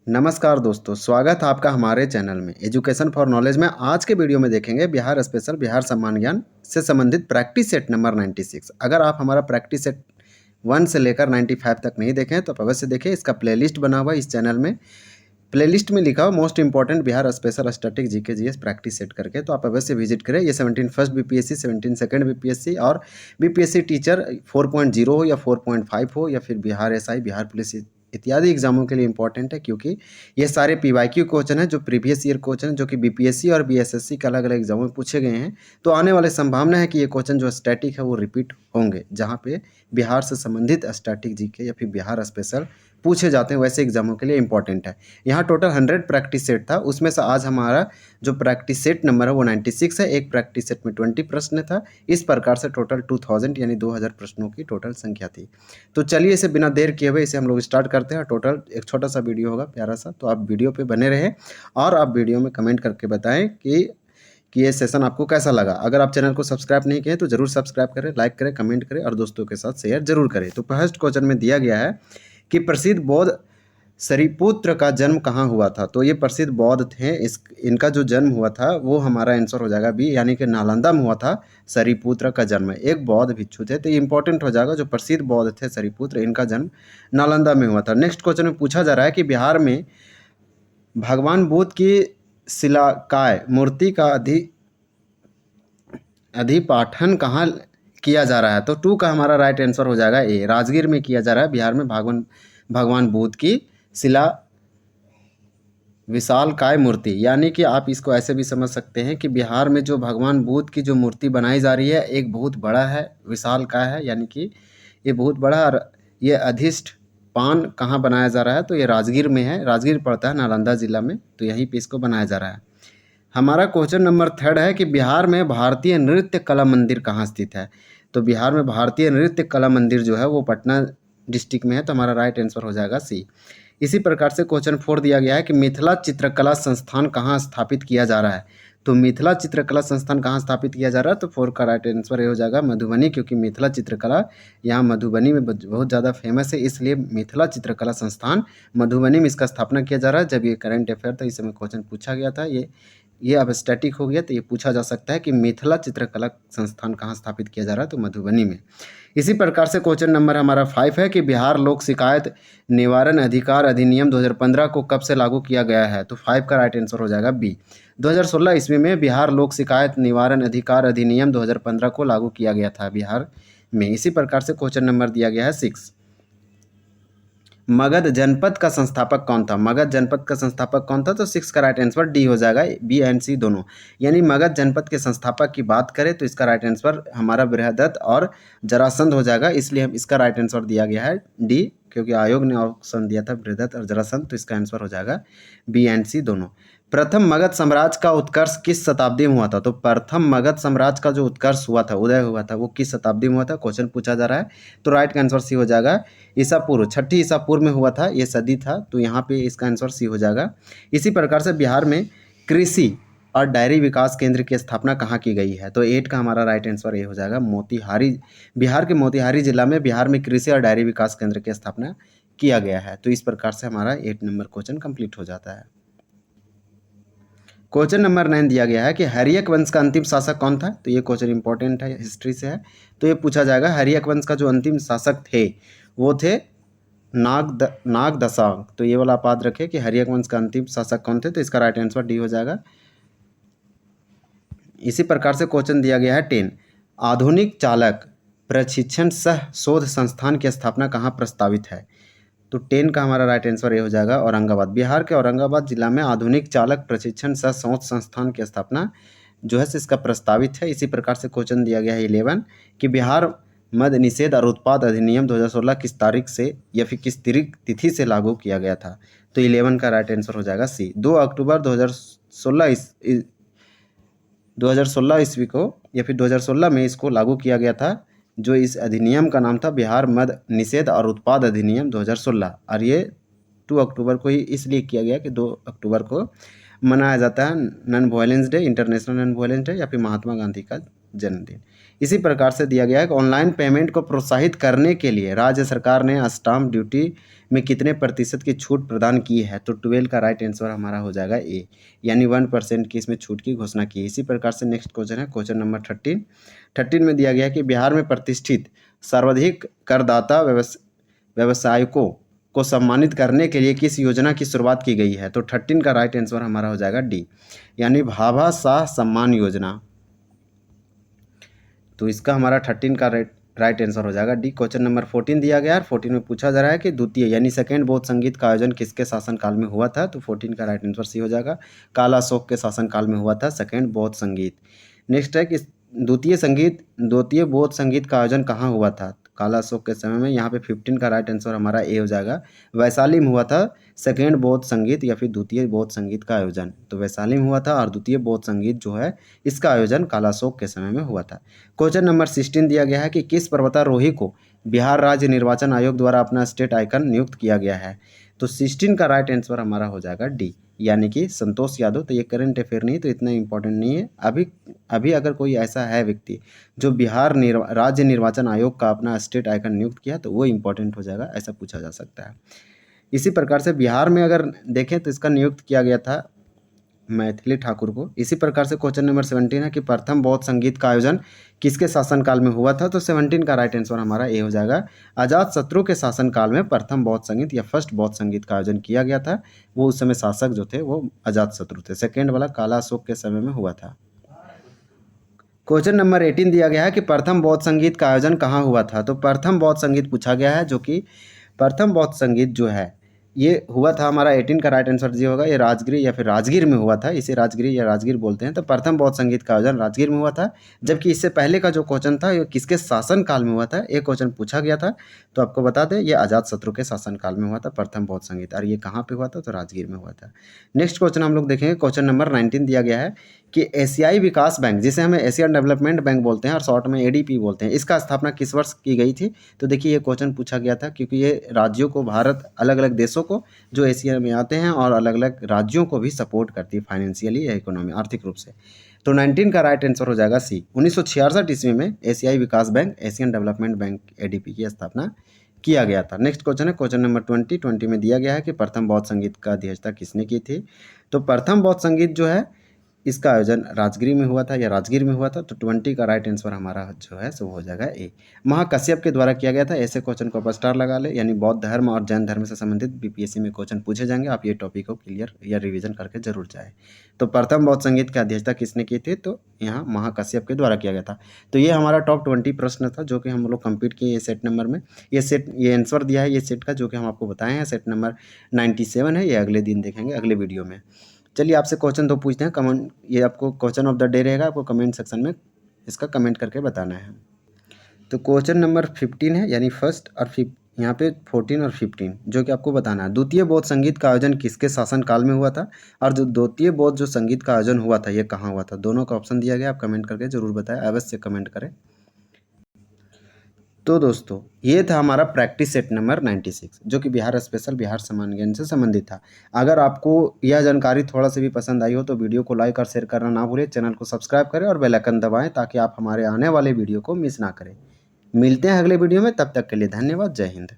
नमस्कार दोस्तों, स्वागत है आपका हमारे चैनल में एजुकेशन फॉर नॉलेज में। आज के वीडियो में देखेंगे बिहार स्पेशल बिहार सम्मान ज्ञान से संबंधित प्रैक्टिस सेट नंबर 96। अगर आप हमारा प्रैक्टिस सेट 1 से लेकर 95 तक नहीं देखें तो आप अवश्य देखें। इसका प्लेलिस्ट बना हुआ है इस चैनल में। प्लेलिस्ट में लिखा हुआ most important Bihar special static GK GS practice set करके, तो आप अवश्य विजिट करें। ये 17 फर्स्ट बीपीएससी, 17 सेकंड बीपीएससी और बीपीएससी टीचर 4.0 हो या 4.5 हो या फिर बिहार एसआई, बिहार पुलिस इत्यादि एग्जामों के लिए इंपॉर्टेंट है, क्योंकि ये सारे पीवाईक्यू क्वेश्चन हैं जो प्रीवियस ईयर क्वेश्चन हैं, जो कि बीपीएससी और बीएसएससी के अलग अलग एग्जामों में पूछे गए हैं। तो आने वाले संभावना है कि ये क्वेश्चन जो स्टैटिक है वो रिपीट होंगे, जहाँ पे बिहार से संबंधित स्टैटिक जीके या फिर बिहार स्पेशल पूछे जाते हैं, वैसे एग्जामों के लिए इंपॉर्टेंट है। यहाँ टोटल 100 प्रैक्टिस सेट था, उसमें से आज हमारा जो प्रैक्टिस सेट नंबर है वो 96 है। एक प्रैक्टिस सेट में 20 प्रश्न था। इस प्रकार से टोटल 2000 यानी 2000 प्रश्नों की टोटल संख्या थी। तो चलिए इसे बिना देर किए हुए इसे हम लोग स्टार्ट करते हैं। टोटल एक छोटा सा वीडियो होगा, प्यारा सा, तो आप वीडियो पे बने रहें और आप वीडियो में कमेंट करके बताएं कि ये सेशन आपको कैसा लगा। अगर आप चैनल को सब्सक्राइब नहीं किए तो जरूर सब्सक्राइब करें, लाइक करें, कमेंट करें और दोस्तों के साथ शेयर जरूर करें। तो फर्स्ट क्वेश्चन में दिया गया है कि प्रसिद्ध बौद्ध सरिपुत्र का जन्म कहाँ हुआ था। तो ये प्रसिद्ध बौद्ध थे, इनका जो जन्म हुआ था वो हमारा आंसर हो जाएगा बी, यानी कि नालंदा में हुआ था सरिपुत्र का जन्म। एक बौद्ध भिक्षु थे, तो ये इंपॉर्टेंट हो जाएगा। जो प्रसिद्ध बौद्ध थे सरिपुत्र, इनका जन्म नालंदा में हुआ था। नेक्स्ट क्वेश्चन में पूछा जा रहा है कि बिहार में भगवान बुद्ध की शिलाकाय मूर्ति का अधिपाठन कहाँ किया जा रहा है। तो 2 का हमारा राइट आंसर हो जाएगा ए, राजगीर में किया जा रहा है। बिहार में भगवान बुद्ध की शिला विशालकाय मूर्ति, यानी कि आप इसको ऐसे भी समझ सकते हैं कि बिहार में जो भगवान बुद्ध की जो मूर्ति बनाई जा रही है एक बहुत बड़ा है, विशालकाय है, यानी कि ये बहुत बड़ा। और ये अधिष्ठ पान कहाँ बनाया जा रहा है, तो ये राजगीर में है। राजगीर पड़ता है नालंदा जिला में, तो यहीं पे इसको बनाया जा रहा है। हमारा क्वेश्चन नंबर 3 है कि बिहार में भारतीय नृत्य कला मंदिर कहाँ स्थित है। तो बिहार में भारतीय नृत्य कला मंदिर जो है वो पटना डिस्ट्रिक्ट में है, तो हमारा राइट आंसर हो जाएगा सी। इसी प्रकार से क्वेश्चन 4 दिया गया है कि मिथिला चित्रकला संस्थान कहाँ स्थापित किया जा रहा है। तो मिथिला चित्रकला संस्थान कहाँ स्थापित किया जा रहा है, तो 4 का राइट आंसर ये हो जाएगा मधुबनी, क्योंकि मिथिला चित्रकला यहाँ मधुबनी में बहुत ज़्यादा फेमस है, इसलिए मिथिला चित्रकला संस्थान मधुबनी में इसका स्थापना किया जा रहा है। जब ये करंट अफेयर था, इस समय क्वेश्चन पूछा गया था, ये अब स्टैटिक हो गया, तो ये पूछा जा सकता है कि मिथिला चित्रकला संस्थान कहाँ स्थापित किया जा रहा है, तो मधुबनी में। इसी प्रकार से क्वेश्चन नंबर हमारा 5 है कि बिहार लोक शिकायत निवारण अधिकार अधिनियम 2015 को कब से लागू किया गया है। तो 5 का राइट आंसर हो जाएगा बी, 2016 ईस्वी में बिहार लोक शिकायत निवारण अधिकार अधिनियम 2015 को लागू किया गया था बिहार में। इसी प्रकार से क्वेश्चन नंबर दिया गया है 6, मगध जनपद का संस्थापक कौन था। मगध जनपद का संस्थापक कौन था, तो 6 का राइट आंसर डी हो जाएगा, बी एंड सी दोनों। यानी मगध जनपद के संस्थापक की बात करें तो इसका राइट आंसर हमारा बृहदत्त और जरासंध हो जाएगा, इसलिए हम इसका राइट आंसर दिया गया है डी, क्योंकि आयोग ने ऑप्शन दिया था बृहदत्त और जरासंध, तो इसका आंसर हो जाएगा बी एंड सी दोनों। प्रथम मगध साम्राज्य का उत्कर्ष किस शताब्दी में हुआ था। तो प्रथम मगध साम्राज्य का जो उत्कर्ष हुआ था, उदय हुआ था, वो किस शताब्दी में हुआ था, क्वेश्चन पूछा जा रहा है। तो राइट का आंसर सी हो जाएगा ईसा पूर्व, 6ठी ईसा पूर्व में हुआ था, ये सदी था, तो यहाँ पे इसका आंसर सी हो जाएगा। इसी प्रकार से बिहार में कृषि और डायरी विकास केंद्र की स्थापना कहाँ की गई है। तो 8 का हमारा राइट आंसर ये हो जाएगा मोतिहारी, बिहार के मोतिहारी जिला में बिहार में कृषि और डायरी विकास केंद्र की स्थापना किया गया है। तो इस प्रकार से हमारा 8 नंबर क्वेश्चन कंप्लीट हो जाता है। क्वेश्चन नंबर 9 दिया गया है कि हर्यक वंश का अंतिम शासक कौन था। तो ये क्वेश्चन इंपॉर्टेंट है, हिस्ट्री से है, तो ये पूछा जाएगा हर्यक वंश का जो अंतिम शासक थे वो थे नागदशांग। तो ये वाला आप याद रखें कि हर्यक वंश का अंतिम शासक कौन थे, तो इसका राइट आंसर डी हो जाएगा। इसी प्रकार से क्वेश्चन दिया गया है 10, आधुनिक चालक प्रशिक्षण सह शोध संस्थान की स्थापना कहाँ प्रस्तावित है। तो 10 का हमारा राइट आंसर ये हो जाएगा औरंगाबाद। बिहार के औरंगाबाद जिला में आधुनिक चालक प्रशिक्षण सह शोध संस्थान की स्थापना जो है इसका प्रस्तावित है। इसी प्रकार से क्वेश्चन दिया गया है 11 कि बिहार मद निषेध और उत्पाद अधिनियम 2016 किस तारीख से या फिर किस तिथि से लागू किया गया था। तो 11 का राइट आंसर हो जाएगा सी, 2 अक्टूबर 2016 ईस्वी को या फिर 2016 में इसको लागू किया गया था। जो इस अधिनियम का नाम था बिहार मद निषेध और उत्पाद अधिनियम 2016, और ये 2 अक्टूबर को ही इसलिए किया गया कि 2 अक्टूबर को मनाया जाता है non violence day, international non violence day या फिर महात्मा गांधी का जन्मदिन। इसी प्रकार से दिया गया है कि ऑनलाइन पेमेंट को प्रोत्साहित करने के लिए राज्य सरकार ने स्टाम्प ड्यूटी में कितने प्रतिशत की छूट प्रदान की है, तो 12 का राइट आंसर हमारा हो जाएगा ए, यानी 1% की इसमें छूट की घोषणा की है। इसी प्रकार से नेक्स्ट क्वेश्चन है क्वेश्चन नंबर 13 में दिया गया है कि बिहार में प्रतिष्ठित सर्वाधिक करदाता व्यवसायिकों को सम्मानित करने के लिए किस योजना की शुरुआत की गई है, तो 13 का राइट आंसर हमारा हो जाएगा डी, यानी भाभा शाह सम्मान योजना। तो इसका हमारा 13 का राइट आंसर हो जाएगा डी। क्वेश्चन नंबर 14 दिया गया है। 14 में पूछा जा रहा है कि द्वितीय यानी सेकेंड बौद्ध संगीत का आयोजन किसके शासनकाल में हुआ था, तो 14 का राइट आंसर सी हो जाएगा, काला अशोक के शासनकाल में हुआ था सेकेंड बौद्ध संगीत। नेक्स्ट है कि द्वितीय बौद्ध संगीत का आयोजन कहाँ हुआ था, काला अशोक के समय में। यहाँ पे 15 का राइट आंसर हमारा ए हो जाएगा, वैशाली में हुआ था सेकेंड बौद्ध संगीत या फिर द्वितीय बौद्ध संगीत का आयोजन। तो वैशाली में हुआ था और द्वितीय बौद्ध संगीत जो है इसका आयोजन काला अशोक के समय में हुआ था। क्वेश्चन नंबर 16 दिया गया है कि किस पर्वतारोही को बिहार राज्य निर्वाचन आयोग द्वारा अपना स्टेट आइकन नियुक्त किया गया है, तो 16 का राइट आंसर हमारा हो जाएगा डी, यानी कि संतोष यादव। तो ये करंट अफेयर नहीं, तो इतना इंपॉर्टेंट नहीं है। अभी अगर कोई ऐसा है व्यक्ति जो बिहार राज्य निर्वाचन आयोग का अपना स्टेट आइकन नियुक्त किया तो वो इंपॉर्टेंट हो जाएगा, ऐसा पूछा जा सकता है। इसी प्रकार से बिहार में अगर देखें तो इसका नियुक्त किया गया था मैथिली ठाकुर को। इसी प्रकार से क्वेश्चन नंबर 17 है कि प्रथम बौद्ध संगीत का आयोजन किसके शासनकाल में हुआ था, तो 17 का राइट आंसर हमारा ए हो जाएगा, अजातशत्रु के शासनकाल में प्रथम बौद्ध संगीत या फर्स्ट बौद्ध संगीत का आयोजन किया गया था। वो उस समय शासक जो थे वो अजातशत्रु थे। सेकेंड वाला काला अशोक के समय में हुआ था। क्वेश्चन नंबर 18 दिया गया है कि प्रथम बौद्ध संगीत का आयोजन कहाँ हुआ था, तो प्रथम बौद्ध संगीत पूछा गया है, जो कि प्रथम बौद्ध संगीत जो है ये हुआ था हमारा 18 का राइट आंसर जी होगा, ये राजगिरी या फिर राजगीर में हुआ था। इसे राजगिरी या राजगीर बोलते हैं। तो प्रथम बौद्ध संगीत का आयोजन राजगीर में हुआ था। जबकि इससे पहले का जो क्वेश्चन था ये किसके शासन काल में हुआ था, एक क्वेश्चन पूछा गया था। तो आपको बता दें ये अजातशत्रु के शासन काल में हुआ था प्रथम बौद्ध संगीत, और ये कहाँ पे हुआ था, तो राजगीर में हुआ था। नेक्स्ट क्वेश्चन हम लोग देखेंगे, क्वेश्चन नंबर 19 दिया गया है कि एशियाई विकास बैंक, जिसे हमें एशियन डेवलपमेंट बैंक बोलते हैं और शॉर्ट में एडीपी बोलते हैं, इसका स्थापना किस वर्ष की गई थी। तो देखिए ये क्वेश्चन पूछा गया था क्योंकि ये राज्यों को, भारत अलग अलग देशों को जो एशिया में आते हैं और अलग अलग राज्यों को भी सपोर्ट करती है फाइनेंशियली या इकोनॉमी आर्थिक रूप से। तो 19 का राइट आंसर हो जाएगा सी, 1966 ईस्वी में एशियाई विकास bank Asian Development Bank ADP की स्थापना किया गया था। नेक्स्ट क्वेश्चन है क्वेश्चन नंबर 20 में दिया गया है कि प्रथम बौद्ध संगीत का अध्यक्षता किसने की थी। तो प्रथम बौद्ध संगीत जो है इसका आयोजन राजगिरी में हुआ था या राजगीर में हुआ था। तो 20 का राइट आंसर हमारा जो है सो हो जाएगा ए, महाकश्यप के द्वारा किया गया था। ऐसे क्वेश्चन को आप स्टार लगा ले, यानी बौद्ध धर्म और जैन धर्म से संबंधित बीपीएससी में क्वेश्चन पूछे जाएंगे। आप ये टॉपिक को क्लियर या रिवीजन करके जरूर जाए। तो प्रथम बौद्ध संगीत की अध्यक्षता किसने की थी, तो यहाँ महाकश्यप के द्वारा किया गया था। तो ये हमारा टॉप 20 प्रश्न था जो कि हम लोग कंप्लीट किए ये सेट नंबर में। ये आंसर दिया है ये सेट का, जो कि हम आपको बताए हैं। सेट नंबर 97 है, ये अगले दिन देखेंगे अगले वीडियो में। चलिए आपसे क्वेश्चन दो पूछते हैं, कमेंट, ये आपको क्वेश्चन ऑफ द डे रहेगा, आपको कमेंट सेक्शन में इसका कमेंट करके बताना है। तो क्वेश्चन नंबर 15 है, यानी फर्स्ट और यहाँ पे 14 और 15 जो कि आपको बताना है, द्वितीय बौद्ध संगीत का आयोजन किसके शासन काल में हुआ था, और जो द्वितीय बौद्ध जो संगीत का आयोजन हुआ था ये कहाँ हुआ था। दोनों का ऑप्शन दिया गया, आप कमेंट करके जरूर बताएं, अवश्य कमेंट करें। तो दोस्तों ये था हमारा प्रैक्टिस सेट नंबर 96 जो कि बिहार स्पेशल बिहार सामान्य ज्ञान से संबंधित था। अगर आपको यह जानकारी थोड़ा सा भी पसंद आई हो तो वीडियो को लाइक और शेयर करना ना भूलें, चैनल को सब्सक्राइब करें और बेल आइकन दबाएं ताकि आप हमारे आने वाले वीडियो को मिस ना करें। मिलते हैं अगले वीडियो में, तब तक के लिए धन्यवाद। जय हिंद।